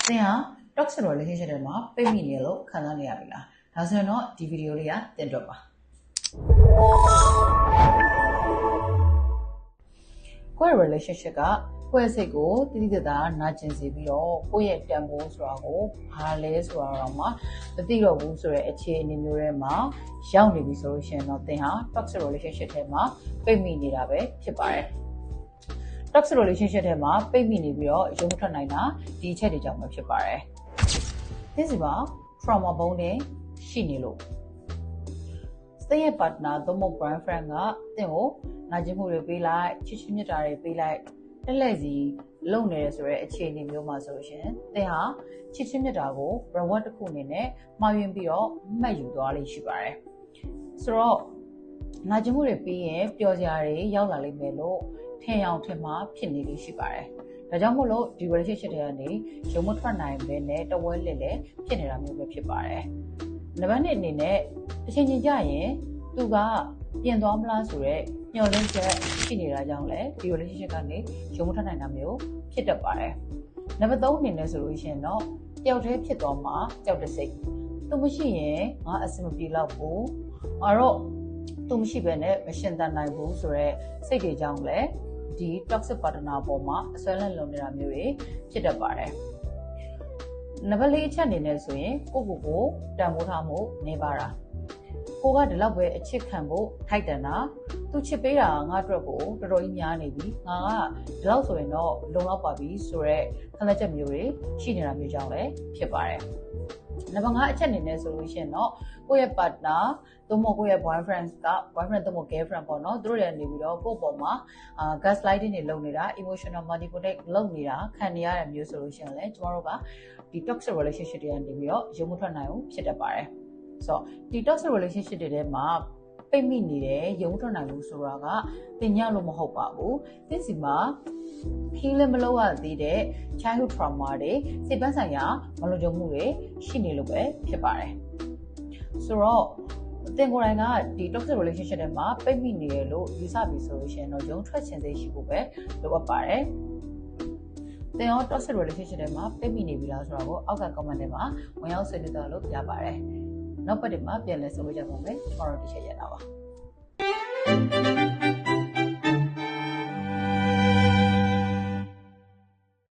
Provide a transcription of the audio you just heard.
သင်ဟာ toxic relationship ထဲမှာပိတ်မိနေလို့ခံစားနေရပြီလားဒါဆိုရင်တော့ဒီဗီဒီယိုလေးကသင်အတွက်ပါကိုယ့်ရဲ့ relationship ကကိုယ့်ရဲ့စိတ်ကိုတိတိကျကျနာကျင်စေပြီးတော့ကိုယ့်ရဲ့တန်ဖိုးဆိုတာကိုဘာလဲဆိုတာတော့မှမသိတော့ဘူးဆိုတဲ့အခြေအနေမျိုးတွေမှာရောက်နေပြီဆိုလို့ရှိရင်တော့သင်ဟာ toxic relationship ထဲမှာပိတ်မိနေတာပဲဖြစ်ပါတယ်toxic relationship ထဲမှာပိတ်မိနေပြီးတော့ရုံးမထွက်နိုင်တာဒီအချက်တွေကြောင့်ပဲဖြစ်ပါတယ်။သင်စီမှာ trauma ဘုံနဲ့ရှိနေလို့သင်ရဲ့ partner သို့မဟုတ် boyfriend ကသင်ကိုနာကျင်မှုတွေပေးလိုက်ချစ်ချင်းမြတ်တာတွေပေးလိုက်လက်လက်စီလုံနေရဆိုတဲ့အခြေအနေမျိုးမှာဆိုလို့ရှိရင်သင်ဟာချစ်ချင်းမြတ်တာကို reward တစ်ခုအနေနဲ့မှားယွင်းပြီးတော့မှတ်ယူသွားလိမ့်ရှိပါတယ်။ဆိုတော့နာကျင်မှုတွေပြီးရင်ပျော်စရာတွေရောက်လာလိမ့်မယ်လို့ထင်အောင်ထင်မှာဖြစ်နေလို့ရှိပါတယ်။ဒါကြောင့်မို့လို့ဒီ relationship တွေကနေရုံမထွက်နိုင်ဘဲနဲ့တဝဲလက်လက်ဖြစ်နေတာမျိုးပဲဖြစ်ပါတယ်။နံပါတ်1အနေနဲ့တစ်ချိန်ချင်းကြရင်သူကပြင်သွားမလားဆိုတော့ညှော်လင့်ချက်ရှိနေတာကြောင့်လည်းဒီ relationship ကနေရုံမထွက်နိုင်တာမျိုးဖြစ်တတ်ပါတယ်။နံပါတ်3အနေနဲ့ဆိုလို့ရှိရင်တော့တယောက်တည်းဖြစ်သွားမှာကြောက်တဲ့စိတ်သူမရှိရင်ငါအဆင်မပြေတော့ဘူး။အဲ့တော့သူမရှိဘဲနဲ့မရှင်သန်နိုင်ဘူးဆိုတော့စိတ်တွေကြောင့်လည်းဒီ toxic partner ပေါ်မှာအစွဲလန်းလုံနေတာမျိုးတွေဖြစ်တတ်ပါတယ်။နံပါတ်4အချက်အနေနဲ့ဆိုရင်ကိုတန်ဖိုးထားမှုနေပါတာ။ကိုကဒီလောက်ပဲအချစ်ခံဖို့ထိုက်တန်တာသူချစ်ပေးတာငါအတွက်ကိုတော်တော်ကြီးများနေပြီ။ငါကဒီလောက်ဆိုရင်တော့လုံလောက်ပါပြီဆိုတော့ခံစားချက်မျိုးတွေရှိနေတာမျိုးကြောင့်လည်းဖြစ်ပါတယ်။နံပါတ်5အချက်အနေနဲ့ဆိုလို့ရှိရင်တော့ကိုယ့်ရဲ့ partner သို့မဟုတ်ကိုယ့်ရဲ့ boyfriend သို့မဟုတ် girlfriend ပေါ့နော်သူတို့တွေနေပြီးတော့ကိုယ့်ပေါ်မှာgaslighting တွေလုပ်နေတာ emotional manipulate လုပ်နေတာခံနေရတဲ့မျိုးဆိုလို့ရှိရင်လည်းကျမတို့ကဒီ toxic relationship တွေကနေပြီးတော့ရုံမထွက်နိုင်ဘူးဖြစ်တတ်ပါတယ်ဆိုတော့ဒီ toxic relationship တွေထဲမှာပိတ်မိနေတယ်ရုံမထွက်နိုင်ဘူးဆိုတာကတင်ညလို့မဟုတ်ပါဘူးသင်စီမှာhealing မလုပ်ရသေးတဲ့ childhood trauma တွေစိတ်ပိုင်းဆိုင်ရာမလုံခြုံမှုတွေရှိနေလို့ပဲဖြစ်ပါတယ်ဆိုတော့သင်ကိုယ်တိုင်ကဒီ toxic relationship တွေမှာပိတ်မိနေတယ်လို့ယူဆပြီးဆိုလို့ရှိရင်တော့ရုံထွက်ခြင်းသိရှိဖို့ပဲလိုအပ်ပါတယ်သင်ရော toxic relationship တွေမှာပိတ်မိနေပြီလားဆိုတော့အောက်က comment ထဲမှာဝင်ရောက်ဆွေးနွေးကြလို့ရပါတယ်နောက်ပတ်တွေမှာပြန်လည်ဆွေးနွေးကြပါမယ်ကျွန်တော်တို့ဒီချက်ရတာပါ